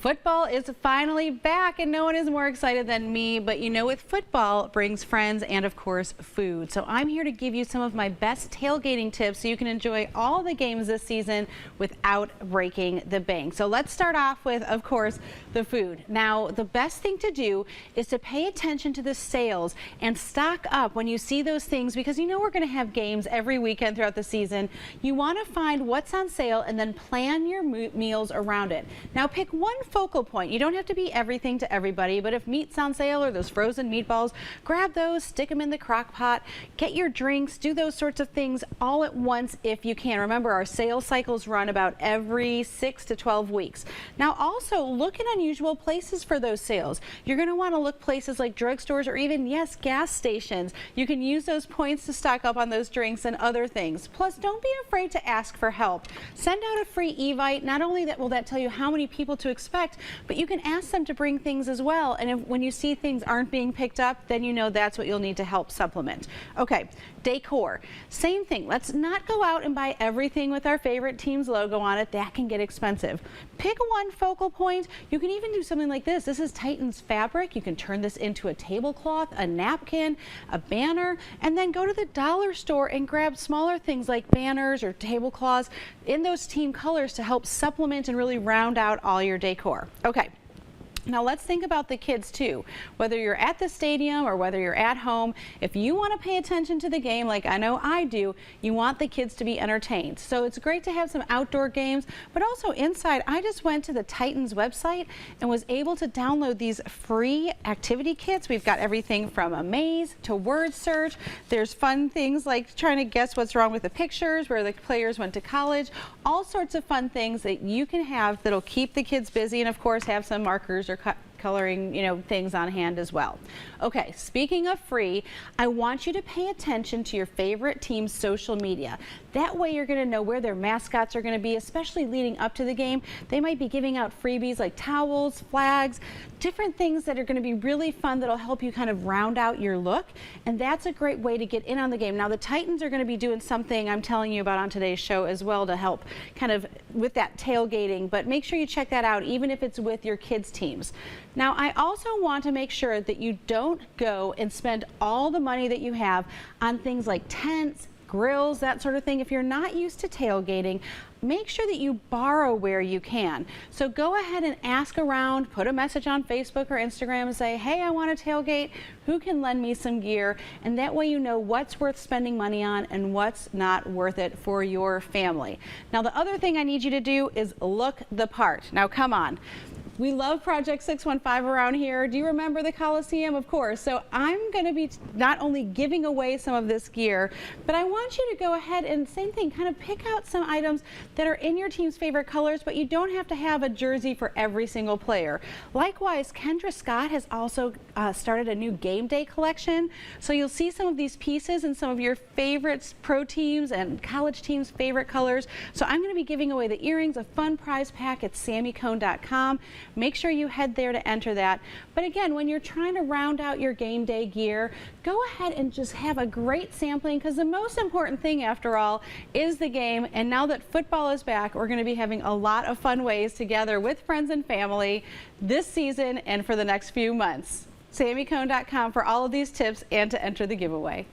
Football is finally back, and no one is more excited than me, but you know, with football brings friends and of course food. So I'm here to give you some of my best tailgating tips so you can enjoy all the games this season without breaking the bank. So let's start off with, of course, the food. Now, the best thing to do is to pay attention to the sales and stock up when you see those things, because you know we're going to have games every weekend throughout the season. You want to find what's on sale and then plan your meals around it. Now, pick one focal point. You don't have to be everything to everybody, but if meat's on sale or those frozen meatballs, grab those, stick them in the crock pot, get your drinks, do those sorts of things all at once if you can. Remember, our sales cycles run about every 6 to 12 weeks. Now, also look in unusual places for those sales. You're going to want to look places like drugstores or even, yes, gas stations. You can use those points to stock up on those drinks and other things. Plus, don't be afraid to ask for help. Send out a free evite. Not only will that tell you how many people to expect, but you can ask them to bring things as well. And when you see things aren't being picked up, then you know that's what you'll need to help supplement. Okay, decor. Same thing. Let's not go out and buy everything with our favorite team's logo on it. That can get expensive. Pick one focal point. You can even do something like this. This is Titan's fabric. You can turn this into a tablecloth, a napkin, a banner, and then go to the dollar store and grab smaller things like banners or tablecloths in those team colors to help supplement and really round out all your decor. Okay. Now let's think about the kids too. Whether you're at the stadium or whether you're at home, if you want to pay attention to the game like I know I do, you want the kids to be entertained. So it's great to have some outdoor games, but also inside. I just went to the Titans website and was able to download these free activity kits. We've got everything from a maze to word search. There's fun things like trying to guess what's wrong with the pictures, where the players went to college, all sorts of fun things that you can have that'll keep the kids busy, and of course have some markers or coloring, things on hand as well. Okay, speaking of free, I want you to pay attention to your favorite team's social media. That way you're going to know where their mascots are going to be, especially leading up to the game. They might be giving out freebies like towels, flags, different things that are going to be really fun that'll help you kind of round out your look, and that's a great way to get in on the game. Now, the Titans are going to be doing something I'm telling you about on today's show as well to help kind of with that tailgating, but make sure you check that out even if it's with your kids' teams. Now, I also want to make sure that you don't go and spend all the money that you have on things like tents, grills, that sort of thing. If you're not used to tailgating, make sure that you borrow where you can. So go ahead and ask around, put a message on Facebook or Instagram and say, hey, I want to tailgate. Who can lend me some gear? And that way you know what's worth spending money on and what's not worth it for your family. Now, the other thing I need you to do is look the part. Now, come on. We love Project 615 around here. Do you remember the Coliseum? Of course. So I'm going to be not only giving away some of this gear, but I want you to go ahead and same thing, kind of pick out some items that are in your team's favorite colors, but you don't have to have a jersey for every single player. Likewise, Kendra Scott has also started a new game day collection. So you'll see some of these pieces in some of your favorites, pro teams and college teams' favorite colors. So I'm going to be giving away the earrings, a fun prize pack at SamiCone.com. Make sure you head there to enter that. But again, when you're trying to round out your game day gear, go ahead and just have a great sampling, because the most important thing, after all, is the game. And now that football is back, we're going to be having a lot of fun ways together with friends and family this season and for the next few months. SamiCone.com for all of these tips and to enter the giveaway.